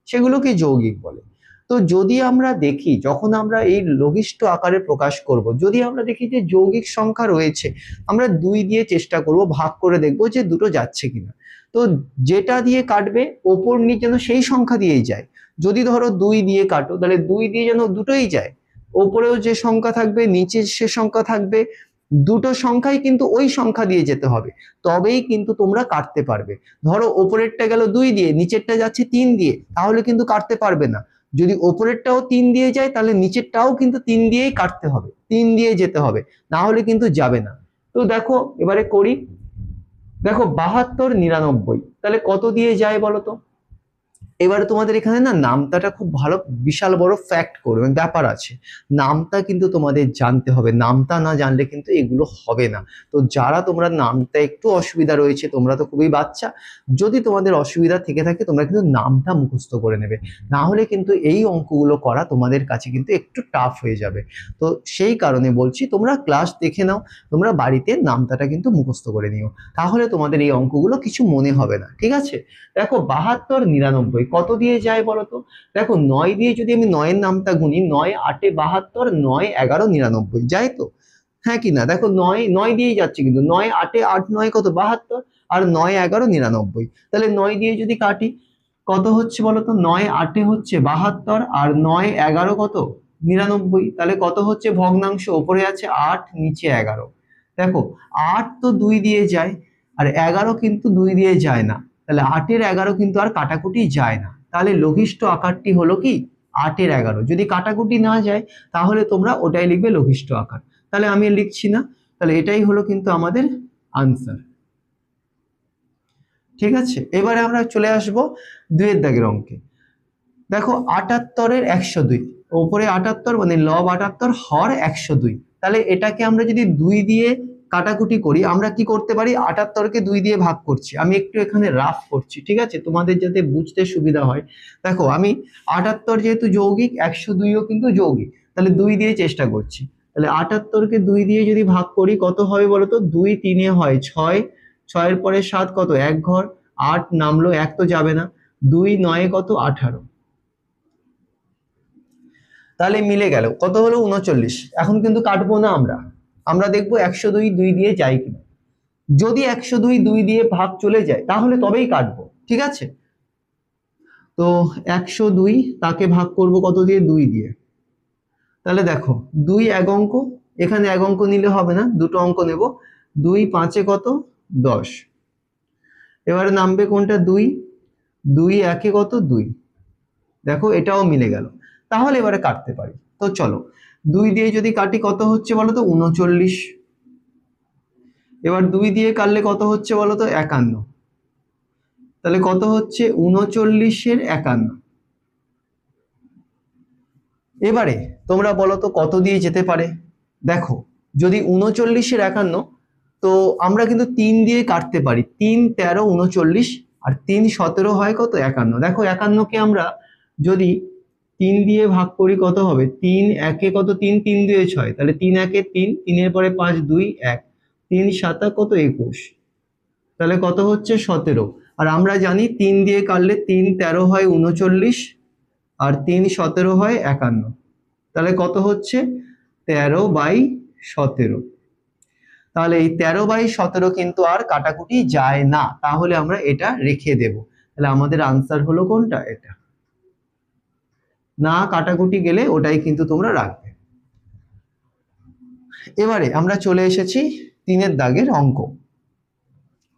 সেগুলোকে যৌগিক বলে। তো যদি আমরা দেখি, যখন আমরা এই লঘিষ্ঠ আকারে প্রকাশ করব, যদি আমরা দেখি যে যৌগিক সংখ্যা রয়েছে, আমরা 2 দিয়ে চেষ্টা করব, ভাগ করে দেখব যে দুটো যাচ্ছে কিনা। তো যেটা দিয়ে কাটবে ওপর নিচ যেন সেই সংখ্যা দিয়েই যায়। যদি ধরো 2 দিয়ে কাটো, তাহলে 2 দিয়ে যেন দুটোই যায়, ওপরেও যে সংখ্যা থাকবে নিচে সে সংখ্যা থাকবে, দুটো সংখ্যাই কিন্তু ওই সংখ্যা দিয়ে যেতে হবে, তবেই কিন্তু তোমরা কাটতে পারবে। ধরো ওপরেরটা গেল 2 দিয়ে, নিচেরটা যাচ্ছে 3 দিয়ে, তাহলে কিন্তু কাটতে পারবে না। যদি ওপরেরটাও 3 দিয়ে যায়, তাহলে নিচেরটাও কিন্তু 3 দিয়েই কাটতে হবে, 3 দিয়ে যেতে হবে, না হলে কিন্তু যাবে না। তো দেখো এবারে করি, দেখো 72 99, তাহলে কত দিয়ে যায় বলো তো। এবারে তোমাদের এখানে না নামতাটা খুব ভালো, বিশাল বড় ফ্যাক্ট করবে, ব্যাপার আছে। নামতা কিন্তু তোমাদের জানতে হবে, নামতা না জানলে কিন্তু এগুলো হবে না। তো যারা তোমরা নামতা একটু অসুবিধা রয়েছে, তোমরা তো খুবই বাচ্চা, যদি তোমাদের অসুবিধা থেকে থাকে তোমরা কিন্তু নামতা মুখস্থ করে নেবে, না হলে কিন্তু এই অঙ্কগুলো করা তোমাদের কাছে কিন্তু একটু টাফ হয়ে যাবে। তো সেই কারণে বলছি, তোমরা ক্লাস দেখে নাও, তোমরা বাড়িতে নামতাটা কিন্তু মুখস্থ করে নিও, তাহলে তোমাদের এই অঙ্কগুলো কিছু মনে হবে না, ঠিক আছে। দেখো 72 99 কত দিয়ে যায় বলতো। দেখো 9 দিয়ে যদি আমি 9 এর নামটা গুনি, 9 8 72, 9 11 99 যায় তো, হ্যাঁ কি না। দেখো 9 9 দিয়েই যাচ্ছে, কিন্তু 9 8 8 9 কত 72, আর 9 11 99, তাহলে 9 দিয়ে যদি কাটি কত হচ্ছে বলতো, 9 8 হচ্ছে 72, আর 9 11 কত 99, তাহলে কত হচ্ছে ভগ্নাংশ, ওপরে আছে 8 নিচে 11। দেখো 8 তো 2 দিয়ে যায়, আর 11 কিন্তু 2 দিয়ে যায় না, তাহলে 8 এর 11 কিন্তু আর কাটাকুটি যায় না, তাহলে লঘিষ্ঠ আকারটি হলো কি 8 এর 11। যদি কাটাকুটি না যায় তাহলে তোমরা ওটাই লিখবে লঘিষ্ঠ আকার, তাহলে আমি লিখছি না, তাহলে এটাই হলো কিন্তু আমাদের আনসার, ঠিক আছে। এবারে আমরা চলে আসব 2 এর দাগের অঙ্কে। দেখো 78 এর 102, উপরে 78 মানে লব 78 হর 102, তাহলে এটাকে আমরা যদি 2 দিয়ে কাটাকুটি করি, আমরা কি করতে পারি, 78 কে 2 দিয়ে ভাগ করছি, আমি একটু এখানে রাফ করছি, ঠিক আছে, তোমাদের যাতে বুঝতে সুবিধা হয়। দেখো আমি 78 যেহেতু যৌগিক, 102ও কিন্তু যৌগিক, তাহলে 2 দিয়ে চেষ্টা করছি, তাহলে 78 কে 2 দিয়ে যদি ভাগ করি কত হবে বলতো, 2 3 এ হয় 6, 6 এর পরে 7 কত 1 ঘর, 8 নামলো, 1 তো যাবে না, 2 9 কত 18, তাহলে মিলে গেল, কত হলো 39। এখন কিন্তু কাটবো না, আমরা আমরা দেখবো 102 2 দিয়ে যায় কিনা। যদি 102 2 দিয়ে ভাগ চলে যায় তাহলে তবেই কাটবো, ঠিক আছে। তো 102 তাকে ভাগ করব কত দিয়ে, 2 দিয়ে, তাহলে দেখো 2 এক অঙ্ক, এখানে এক অঙ্ক নিলে হবে না, দুটো অঙ্ক নেব, 2 5 এ কত 10, এবারে নামবে কোনটা 2, 2 1 এ কত 2, দেখো এটাও মিলে গেল, তাহলে এবারে কাটতে পারি। তো চলো 2 দিয়ে যদি কাটি কত হচ্ছে বলো তো 39, এবার 2 দিয়ে কাটলে কত হচ্ছে বলো তো 51, তাহলে কত হচ্ছে 39 এর 51। এবারে তোমরা বলো তো কত দিয়ে যেতে পারে। দেখো যদি 39 এর 51, তো আমরা কিন্তু 3 দিয়ে কাটতে পারি, 3 13 39, আর 3 17 হয় কত 51। দেখো 51 কে আমরা যদি 3 দিয়ে ভাগ করি কত হবে, 3 1 এ কত 3 3 2 6, তাহলে 3 1 এ 3, 3 এর পরে 5 2 1, 3 7 কত 21, তাহলে কত হচ্ছে 17। আর আমরা জানি 3 দিয়ে কাটলে 3 13 হয় 39, আর 3 17 হয় 51, তাহলে কত হচ্ছে 13/17। তাহলে এই 13/17 কিন্তু আর কাটাকুটি যায় না, তাহলে আমরা এটা রেখে দেব, তাহলে আমাদের আনসার হলো কোনটা, এটা, না কাটাকুটি গেলে ওটাই কিন্তু তোমরা রাখবে। এবারে আমরা চলে এসেছি 3 এর দাগের অঙ্ক।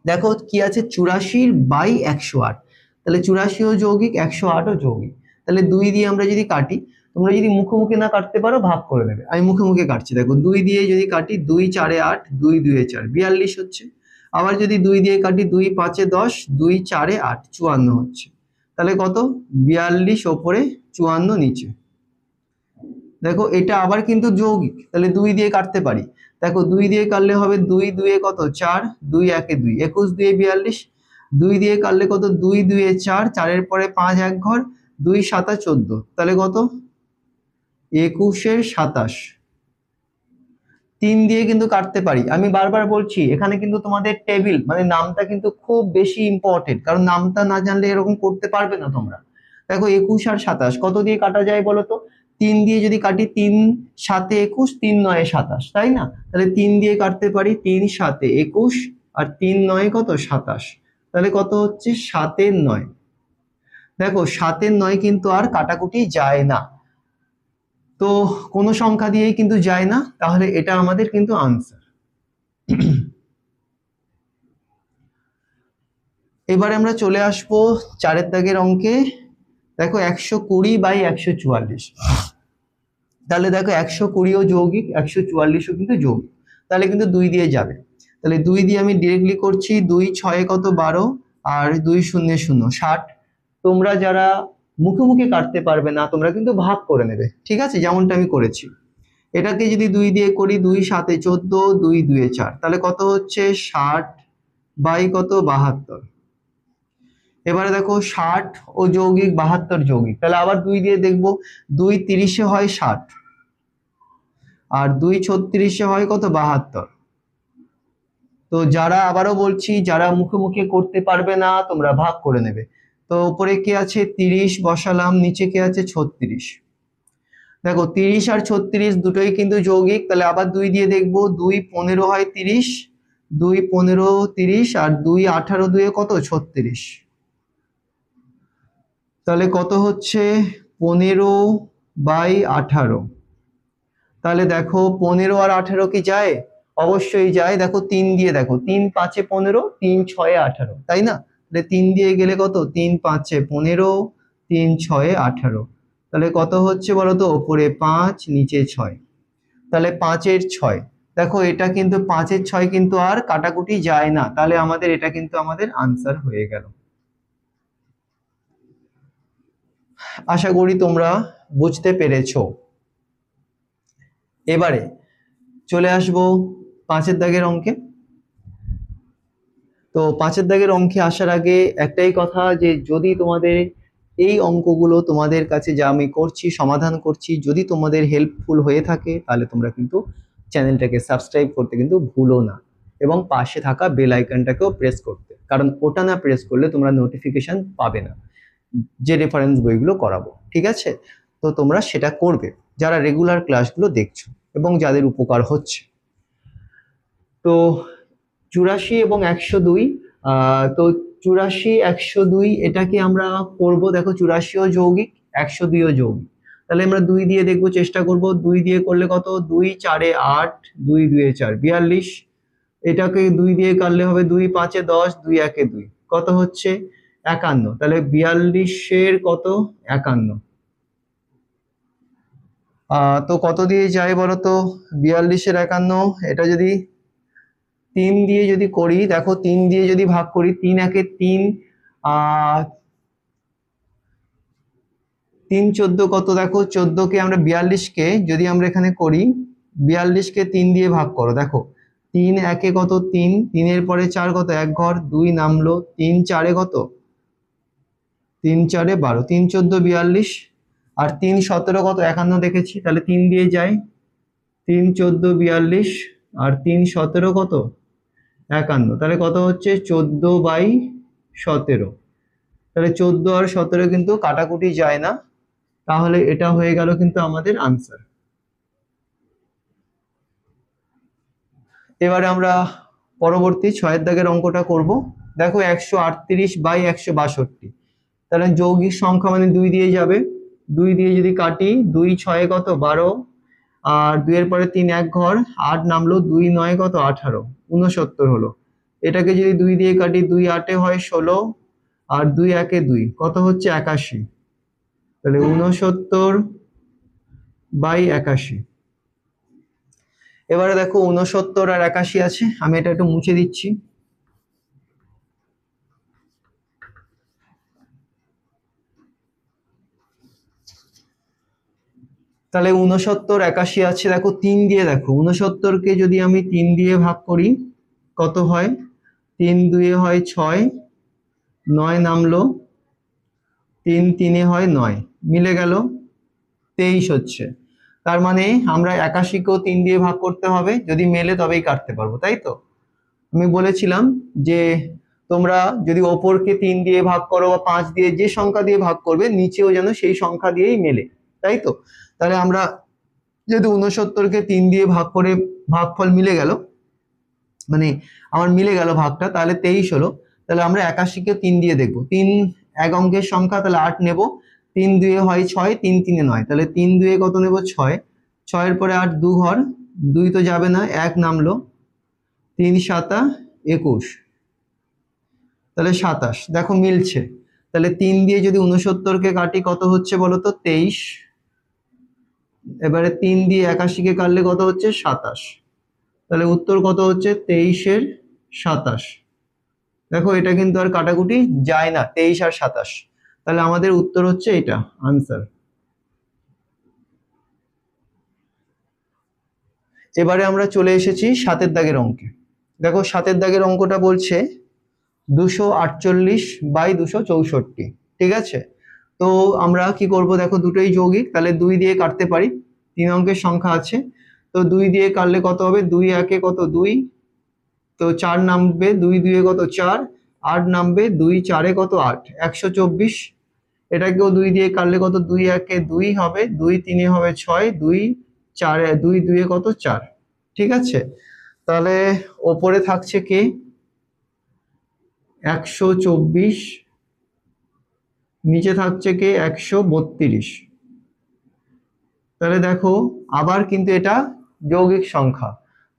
দেখো কি আছে, 84/108, তাহলে 84 ও যৌগিক, 108 ও যৌগিক, তাহলে 2 দিয়ে আমরা যদি কাটি, তোমরা যদি মুখে মুখে না কাটতে পারো ভাগ করে নেবে, আমি মুখে মুখে কাটছি। দেখো 2 দিয়ে যদি কাটি, 2 4 এ 8, 2 2 এ 4 42 হচ্ছে, আবার যদি 2 দিয়ে কাটি, 2 5 এ 10, 2 4 এ 8 54 হচ্ছে, তাহলে কত 42 ওপরে 54 নিচে। দেখো এটা আবার কিন্তু যৌগিক, তাহলে 2 দিয়ে কাটতে পারি, দেখো 2 দিয়ে কাটলে হবে 2 2 এ কত 4, 2 1 এ 2, 21 2 এ 42, 2 দিয়ে কাটলে কত 2 2 এ 4, 4 এর পরে 5 1 ঘর, 2 7 14, তাহলে কত 21 এর 27। 3 দিয়ে কিন্তু কাটতে পারি, আমি বারবার বলছি এখানে কিন্তু তোমাদের টেবিল মানে নামটা কিন্তু খুব বেশি ইম্পর্টেন্ট, কারণ নামটা না জানলে এরকম করতে পারবে না তোমরা। দেখো 21 আর 27 কত দিয়ে কাটা যায় বলো তো? 3 দিয়ে যদি কাটি, 3 7 21, 3 9 27, তাই না? তাহলে 3 দিয়ে কাটতে পারি, 3 7 21 আর 3 9 কত 27, তাহলে কত হচ্ছে 7 এর 9। দেখো 7 এর 9 কিন্তু আর কাটাকুটি যায় না, তো কোনো সংখ্যা দিয়েই কিন্তু যায় না, তাহলে এটা আমাদের কিন্তু আনসার। এবারে আমরা চলে আসবো 4 দাগের অঙ্কে। দেখো 120/144, তাহলে দেখো 120ও যৌগিক, 144ও কিন্তু যৌগিক, তাহলে কিন্তু 2 দিয়ে যাবে। তাহলে 2 দিয়ে আমি ডিরেক্টলি করছি, 2 6 কত 12 আর 2 0 0 60। তোমরা যারা মুখে মুখে কাটতে পারবে না, তোমরা কিন্তু ভাগ করে নেবে, ঠিক আছে, যেমনটা আমি করেছি। এটাকে যদি 2 দিয়ে করি, 2 7 14, 2 2 4, তাহলে কত হচ্ছে 60 বাই কত 72। এবারে দেখো 60 ও যৌগিক, 72 যৌগিক, তাহলে আবার 2 দিয়ে দেখবো, 2 30 হয় 60 আর 2 36 হয় কত 72। তো যারা, আবারও বলছি, যারা মুখে মুখে করতে পারবে না তোমরা ভাগ করে নেবে। তো উপরে কি আছে 30 বসালাম, নিচে কি আছে 36। দেখো 30 আর 36 দুটোই কিন্তু যৌগিক, তাহলে আবার 2 দিয়ে দেখবো, 2 15 হয় 30, 2 15 30 আর 2 18 2 কত 36, তাহলে কত হচ্ছে 15/18। তাহলে দেখো 15 আর 18 কি যায়? অবশ্যই যায়। দেখো 3 দিয়ে দেখো, 3 5 15, 3 6 18, তাই না? তাহলে 3 দিয়ে গেলে কত, 3 5 15, 3 6 18, তাহলে কত হচ্ছে বলো তো? ওপরে 5 নিচে 6, তাহলে 5 এর 6। দেখো এটা কিন্তু 5 এর 6 কিন্তু আর কাটাকুটি যায় না, তাহলে আমাদের এটা কিন্তু আমাদের আনসার হয়ে গেল। আশা করি তোমরা বুঝতে পেরেছো। এবারে চলে আসবো 5 দাগের অঙ্কে। তো 5 দাগের অঙ্কে আসার আগে একটাই কথা, যে যদি তোমাদের এই অঙ্কগুলো তোমাদের কাছে যা আমি করছি, সমাধান করছি, যদি তোমাদের হেল্পফুল হয়ে থাকে, তাহলে তোমরা কিন্তু চ্যানেলটাকে সাবস্ক্রাইব করতে কিন্তু ভুলো না, এবং পাশে থাকা বেল আইকনটাকেও প্রেস করতে, কারণ ওটা না প্রেস করলে তোমরা নোটিফিকেশন পাবে না যে রেফারেন্স বইগুলো করাবো, ঠিক আছে? তো তোমরা সেটা করবে যারা রেগুলার ক্লাসগুলো দেখছো এবং যাদের উপকার হচ্ছে। তো 84 এবং 102, তো 84 102 এটাকে আমরা করব। দেখো 84ও যৌগিক, 102ও যৌগিক, তাহলে আমরা 2 দিয়ে দেখবো, চেষ্টা করব। 2 দিয়ে করলে কত, 2 4 8, 2 2 4 42, এটাকে 2 দিয়ে কাটলে হবে 2 5 10, 2 1 2, কত হচ্ছে 51, তাহলে 42 এর কত 51। তো কত দিয়ে যায় বলো তো? 42 এর 51, এটা যদি 3 দিয়ে যদি করি, দেখো 3 দিয়ে যদি ভাগ করি, 3 1 3, 3 14 কত, দেখো 14 কে আমরা 42 কে যদি আমরা এখানে করি, 42 কে 3 দিয়ে ভাগ করো, দেখো 3 1 কত 3, 3 এর পরে 4 কত, এক ঘর 2 নামলো, 3 4 কত, 3 4 12, 3 14 42 আর 3 17 কত 51 দেখেছি, তাহলে 3 দিয়ে যায়, 3 14 42 আর 3 17 কত 51, তাহলে কত হচ্ছে 14/17। তাহলে 14 আর 17 কিন্তু কাটাকুটি যায় না, তাহলে এটা হয়ে গেল কিন্তু আমাদের আনসার। এবারে আমরা পরবর্তী 6 দাগের অঙ্কটা করব। দেখো 138/162, তাহলে যৌগিক সংখ্যা মানে 2 দিয়ে যাবে, 2 দিয়ে যদি কাটি, 2 6 কত 12 আর 2 এর পরে 3 এক ঘর, 8 নামলো, 2 9 কত 18, 69 হলো। এটাকে যদি 2 দিয়ে কাটি, 2 8 হয় 16 আর 2 1 2, কত হচ্ছে 81, তাহলে 69/81। এবারে দেখো 69 আর 81 আছে, আমি এটা একটু মুছে দিচ্ছি। তাহলে 69 81 আছে, দেখো 3 দিয়ে দেখো, 69 কে যদি আমি 3 দিয়ে ভাগ করি, কত হয়, 3 2 হয় 6, 9 নামলো, 3 3 হয় 9, মিলে গেল 23 হচ্ছে। তার মানে আমরা 81 কেও 3 দিয়ে ভাগ করতে হবে, যদি মেলে তবেই কাটতে পারবো, তাই তো? আমি বলেছিলাম যে তোমরা যদি ওপরকে 3 দিয়ে ভাগ করো বা 5 দিয়ে, যে সংখ্যা দিয়ে ভাগ করবে নিচেও যেন সেই সংখ্যা দিয়েই মেলে, তাই তো? তাহলে আমরা যেহেতু 69কে 3 দিয়ে ভাগ করে ভাগফল মিলে গেল, মানে আমার মিলে গেল ভাগটা, তাহলে 23 হলো। তাহলে আমরা 81কে 3 দিয়ে দেখবো। 3 এক অঙ্কের সংখ্যা, তাহলে 8 নেব। 3 2 হয় 6, 3 3 9, তাহলে 3 2 কত নেব? 6। 6 এর পরে 8 2 ঘর, 2 তো যাবে না, 1 নামলো। 3 7 21, তাহলে 27। দেখো মিলছে। তাহলে 3 দিয়ে যদি 69কে কাটি কত হচ্ছে বলো তো? 23। এবারে 3 দিয়ে 81কে কাটলে কত হচ্ছে? 27। তাহলে উত্তর কত হচ্ছে? 23 এর 27। দেখো এটা কিন্তু আর কাটাকুটি যায় না, 23 আর 27। তাহলে আমাদের উত্তর হচ্ছে এটা আনসার। এবারে আমরা চলে এসেছি 7 দাগের অঙ্কে। দেখো 7 দাগের অঙ্কটা বলছে 248/264, ঠিক আছে? তো আমরা কি করব? দেখো দুটোই যৌগিক, তাহলে 2 দিয়ে কাটতে পারি, 3 অঙ্কের সংখ্যা আছে। তো 2 দিয়ে কাটলে কত হবে? 2 একে কত? 2, তো 4 নামবে, 2 2 কত? 4, 8 নামবে, 2 4 কত? 8, 124। এটাকেও 2 দিয়ে কাটলে কত? 2 একে 2 হবে, 2 3 হবে 6, 2 4 2 2 কত? 4, ঠিক আছে? তাহলে ওপরে থাকছে কে? 124, নিচে থাকছে কে? 132। তাহলে দেখো আবার কিন্তু এটা যৌগিক সংখ্যা,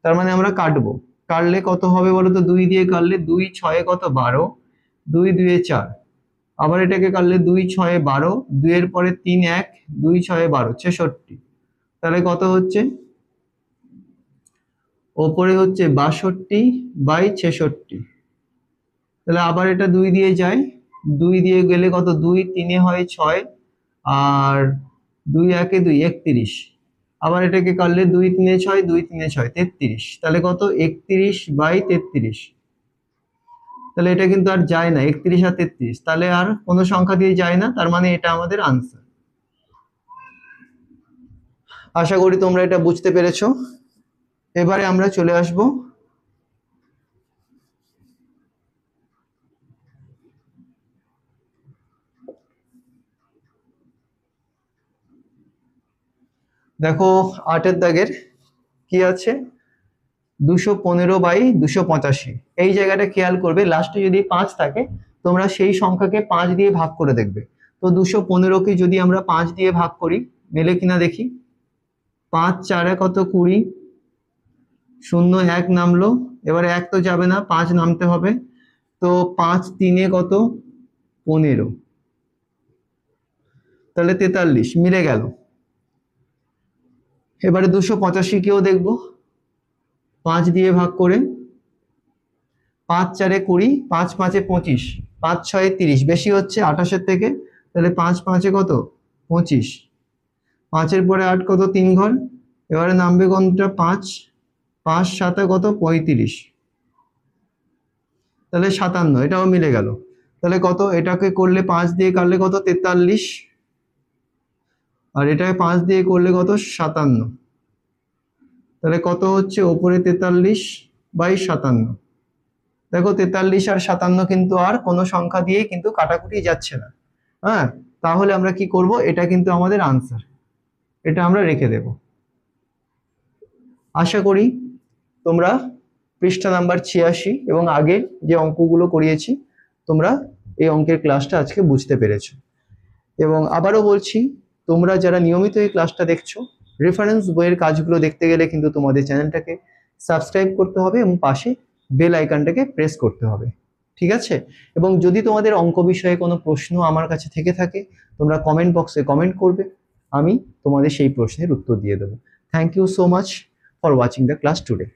তার মানে আমরা কাটবো। কাটলে কত হবে বলো তো? 2 দিয়ে কাটলে 2 6 কত? 12, 2 2 4। আবার এটাকে কাটলে 2 6 12, 2 এর পরে 3 1, 2 6 12 66। তাহলে কত হচ্ছে? ওপরে হচ্ছে 62/66। তাহলে আবার এটা 2 দিয়ে যায়, 2 দিয়ে গেলে কত? 2 3 হয় 6, আর 2 একে 2, 31। আবার এটাকে কাটলে 2 3 6, 2 3 6 33। তাহলে কত? 31/33। তাহলে এটা কিন্তু আর যায় না, 31 আর 33, তাহলে আর কোনো সংখ্যা দিয়ে যায় না, তার মানে এটা আমাদের আনসার। আশা করি তোমরা এটা বুঝতে পেরেছো। এবারে আমরা চলে আসব দেখো 8 দাগের কি আছে? 215/285। এই জায়গাটা খেয়াল করবে, লাস্টে যদি 5 থাকে তোমরা সেই সংখ্যাকে 5 দিয়ে ভাগ করে দেখবে। তো 215কে যদি আমরা 5 দিয়ে ভাগ করি, মেলে কিনা দেখি। 5 4 কত? 20, 0 1 নামলো, এবারে 1 তো যাবে না, 5 নামতে হবে। তো 5 3 কত? 15, তাহলে 43, মিলে গেল। এবারে 285কেও দেখবো 5 দিয়ে ভাগ করে। 5 4 20, 5 5 25, 5 6 30, বেশি হচ্ছে 28 থেকে, তাহলে 5 5 কত? 25। 5 পরে 8 কত? 3 ঘর, এবারে নামবে কোনটা? 5, 5 7 কত? 35, তাহলে 57, এটাও মিলে গেল। তাহলে কত? এটাকে করলে 5 দিয়ে কাটলে কত? 43, আর এটাকে 5 দিয়ে করলে কত? 57। তাহলে কত হচ্ছে? ওপরে 43/57। দেখো 43 আর 57 কিন্তু আর কোনো সংখ্যা দিয়ে কিন্তু কাটাকুটি যাচ্ছে না। হ্যাঁ, তাহলে আমরা কি করব? এটা কিন্তু আমাদের আনসার, এটা আমরা রেখে দেব। আশা করি তোমরা পৃষ্ঠা নাম্বার 86 এবং আগের যে অঙ্কগুলো করিয়েছি তোমরা এই অঙ্কের ক্লাসটা আজকে বুঝতে পেরেছো। এবং আবারও বলছি, তোমরা যারা নিয়মিত এই ক্লাসটা দেখছো, রেফারেন্স বইয়ের কাজগুলো দেখতে গেলে কিন্তু তোমাদের চ্যানেলটাকে সাবস্ক্রাইব করতে হবে এবং পাশে বেল আইকনটাকে প্রেস করতে হবে, ঠিক আছে? এবং যদি তোমাদের অঙ্ক বিষয়ে কোনো প্রশ্ন আমার কাছে থেকে থাকে, তোমরা কমেন্ট বক্সে কমেন্ট করবে, আমি তোমাদের সেই প্রশ্নের উত্তর দিয়ে দেবো। Thank you so much for watching the class today.